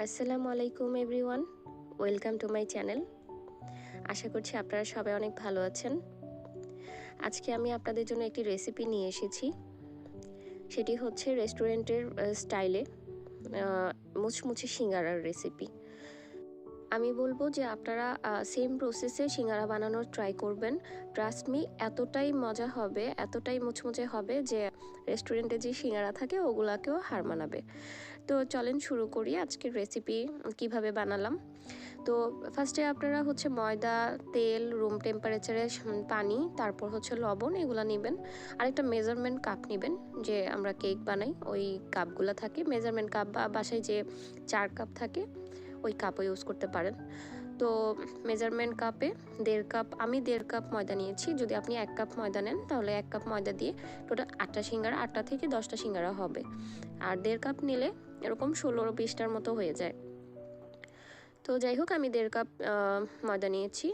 আসসালামু আলাইকুম everyone, welcome to my channel. আশা করছি আপনারা সবাই অনেক ভালো আছেন। আজকে আমি আপনাদের জন্য একটি রেসিপি নিয়ে এসেছি। সেটি হচ্ছে রেস্টুরেন্টের স্টাইলে মুচমুচে সিঙ্গারার রেসিপি। আমি বলবো যে আপনারা সেম প্রসেসে সিঙ্গারা বানানোর ট্রাই করবেন। ট্রাস্ট মি, এতটাই মজা হবে, এতটাই মুচমুচে হবে যে রেস্টুরেন্টে যে সিঙ্গারা থাকে ওগুলাকেও হার মানাবে। তো চলেন শুরু করি আজকের রেসিপি কিভাবে বানালাম। তো ফার্স্টে আপনারা হচ্ছে ময়দা, তেল, রুম টেম্পারেচারে পানি, তারপর হচ্ছে লবণ, এগুলো নেবেন। আর একটা মেজারমেন্ট কাপ নেবেন, যে আমরা কেক বানাই ওই কাপগুলো থাকে মেজারমেন্ট কাপ, বা বাসায় যে 4 কাপ থাকে ওই কাপও ইউজ করতে পারেন। তো মেজারমেন্ট কাপে 1.5 কাপ, আমি 1.5 কাপ ময়দা নিয়েছি। যদি আপনি 1 কাপ ময়দা নেন তাহলে 1 কাপ ময়দা দিয়ে টোটাল 8টা সিঙ্গারা, 8টা থেকে 10টা সিঙ্গারা হবে। আর 1.5 কাপ নিলে এরকম 16-20টার মতো হয়ে যায়। তো যাই হোক, আমি 1.5 কাপ ময়দা নিয়েছি,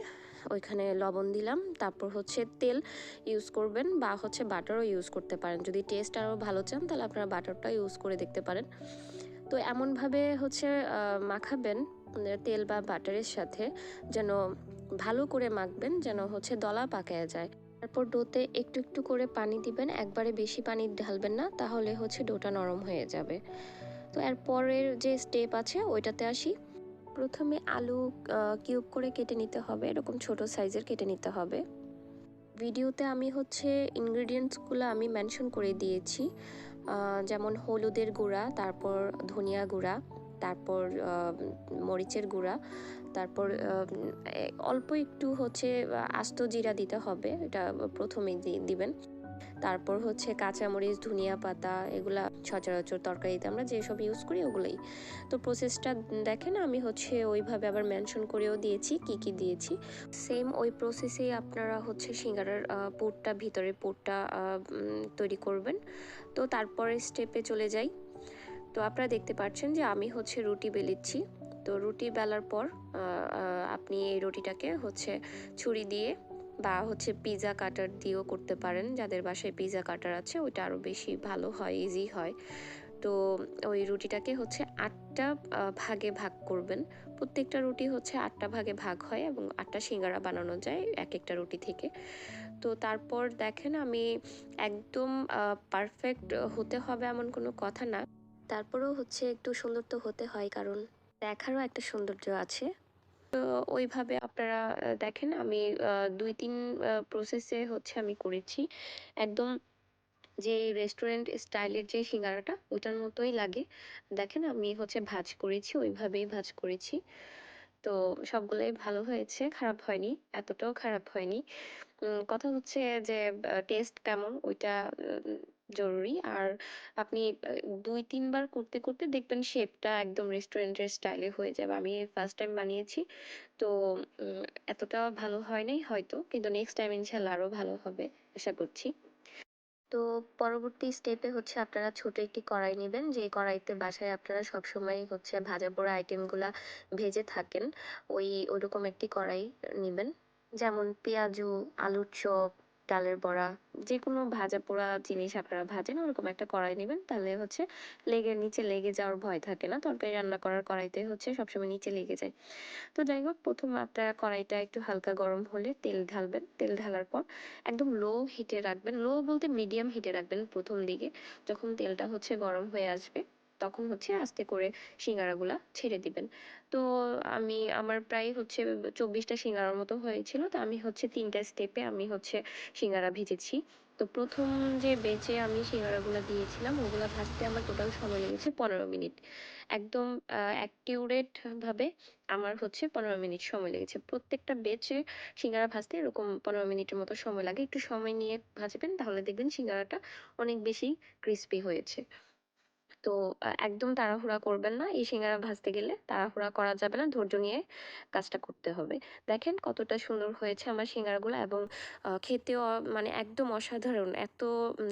ওইখানে লবণ দিলাম। তারপর হচ্ছে তেল ইউজ করবেন, বা হচ্ছে বাটারও ইউজ করতে পারেন। যদি টেস্ট আরও ভালো চান তাহলে আপনারা বাটারটা ইউজ করে দেখতে পারেন। তো এমনভাবে হচ্ছে মাখাবেন তেল বা বাটারের সাথে, যেন ভালো করে মাখবেন, যেন হচ্ছে দলা পাকায়া যায়। তারপর ডোতে একটু একটু করে পানি দিবেন, একবারে বেশি পানি ঢালবেন না, তাহলে হচ্ছে ডোটা নরম হয়ে যাবে। তো এরপরের যে স্টেপ আছে ওইটাতে আসি। প্রথমে আলু কিউব করে কেটে নিতে হবে, এরকম ছোট সাইজের কেটে নিতে হবে। ভিডিওতে আমি হচ্ছে ইনগ্রিডিয়েন্টসগুলো আমি মেনশন করে দিয়েছি, যেমন হলুদের গুঁড়া, তারপর ধনিয়া গুঁড়া, তারপর মরিচের গুঁড়া, তারপর অল্প একটু হচ্ছে আস্ত জিরা দিতে হবে, এটা প্রথমেই দিবেন। তারপর হচ্ছে কাঁচামরিচ, ধনিয়া পাতা, এগুলা সচরাচর তরকারিতে আমরা যেসব ইউজ করি ওগুলোই। তো প্রসেসটা দেখেন, আমি হচ্ছে ওইভাবে আবার মেনশন করেও দিয়েছি কি কি দিয়েছি। সেম ওই প্রসেসেই আপনারা হচ্ছে সিঙ্গারার পুরটা, ভিতরের পুরটা তৈরি করবেন। তো তারপরে স্টেপে চলে যাই। তো আপনারা দেখতে পাচ্ছেন যে আমি হচ্ছে রুটি বেলিচ্ছি। তো রুটি বেলার পর আপনি এই রুটিটাকে হচ্ছে ছুরি দিয়ে বা হচ্ছে পিৎজা কাটার দিয়েও করতে পারেন। যাদের বাসায় পিৎজা কাটার আছে ওইটা আরও বেশি ভালো হয়, ইজি হয়। তো ওই রুটিটাকে হচ্ছে 8টা ভাগে ভাগ করবেন। প্রত্যেকটা রুটি হচ্ছে 8টা ভাগে ভাগ হয় এবং 8টা সিঙ্গারা বানানো যায় এক একটা রুটি থেকে। তো তারপর দেখেন, আমি একদম পারফেক্ট হতে হবে এমন কোনো কথা না, তারপরেও হচ্ছে একটু সুন্দর তো হতে হয়, কারণ দেখারও একটা সৌন্দর্য আছে। তো ওইভাবে আপনারা দেখেন, আমি 2-3 প্রসেসে হচ্ছে আমি করেছি। একদম যে রেস্টুরেন্ট স্টাইলের যে সিঙ্গারাটা ওটার মতোই লাগে। দেখেন, আমি হচ্ছে ভাঁজ করেছি, ওইভাবেই ভাঁজ করেছি। তো সবগুলোই ভালো হয়েছে, খারাপ হয়নি, এতটাও খারাপ হয়নি। কথা হচ্ছে যে টেস্ট কেমন ওইটা জরুরি। আর আপনি 2-3 বার করতে করতে দেখবেন শেপটা একদম রেস্টুরেন্টের স্টাইলে হয়ে যাবে। আমি ফার্স্ট টাইম বানিয়েছি, তো এতটা ভালো হয় নাই হয়তো, কিন্তু নেক্সট টাইম ইনশাল্লাহ আরও ভালো হবে আশা করছি। তো পরবর্তী স্টেপে হচ্ছে আপনারা ছোট একটি কড়াই নেবেন, যে কড়াইতে বাসায় আপনারা সবসময় হচ্ছে ভাজা পোড়া আইটেমগুলা ভেজে থাকেন, ওইরকম একটি কড়াই নেবেন। যেমন পেঁয়াজু, আলুর চপ, ডালের বড়া, যে কোনো ভাজা পোড়া জিনিস আপনারা ভাজেন ওরকম একটা কড়াই নেবেন, তাহলে হচ্ছে নিচে লেগে যাওয়ার ভয় থাকে না। তরকারি রান্না করার কড়াইতে হচ্ছে সবসময় নিচে লেগে যায়। তো যাই হোক, প্রথমে আপনারা কড়াইটা একটু হালকা গরম হলে তেল ঢালবেন। তেল ঢালার পর একদম লো হিটে রাখবেন, লো বলতে মিডিয়াম হিটে রাখবেন প্রথম দিকে। যখন তেলটা হচ্ছে গরম হয়ে আসবে তখন হচ্ছে আস্তে করে সিঙ্গারাগুলা ছেড়ে দিবেন। তো আমার প্রায় হচ্ছে 24টা সিঙ্গারার মতো হয়েছিল। তো আমি হচ্ছে 3টা স্টেপে আমি হচ্ছে সিঙ্গারা ভেজেছি। তো প্রথম যে বেচে আমি সিঙ্গারাগুলা দিয়েছিলাম ওগুলা ভাজতে আমার টোটাল সময় লেগেছে 15 মিনিট। একদম অ্যাকিউরেট ভাবে আমার হচ্ছে 15 মিনিট সময় লেগেছে। প্রত্যেকটা বেচে সিঙ্গারা ভাজতে এরকম 15 মিনিটের মতো সময় লাগে। একটু সময় নিয়ে ভাজবেন, তাহলে দেখবেন সিঙ্গারাটা অনেক বেশি ক্রিস্পি হয়েছে। তো একদম তাড়াহুড়া করবেন না। এই সিঙ্গারা ভাজতে গেলে তাড়াহুড়া করা যাবে না, ধৈর্য নিয়ে কাজটা করতে হবে। দেখেন কতটা সুন্দর হয়েছে আমার সিঙ্গারাগুলো, এবং খেতেও মানে একদম অসাধারণ, এত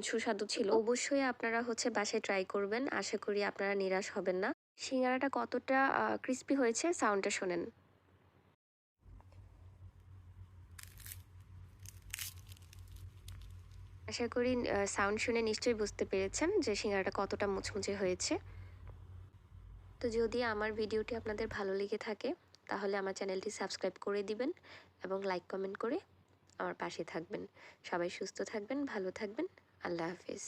সুস্বাদু ছিল। অবশ্যই আপনারা হচ্ছে বাসায় ট্রাই করবেন, আশা করি আপনারা নিরাশ হবেন না। সিঙ্গারাটা কতটা ক্রিস্পি হয়েছে সাউন্ডটা শোনেন। আশা করি সাউন্ড শুনে নিশ্চয়ই বুঝতে পেরেছেন যে সিঙ্গারাটা কতটা মুচমুচে হয়েছে। তো যদি আমার ভিডিওটি আপনাদের ভালো লেগে থাকে তাহলে আমার চ্যানেলটি সাবস্ক্রাইব করে দিবেন এবং লাইক কমেন্ট করে আমার পাশে থাকবেন। সবাই সুস্থ থাকবেন, ভালো থাকবেন। আল্লাহ হাফিজ।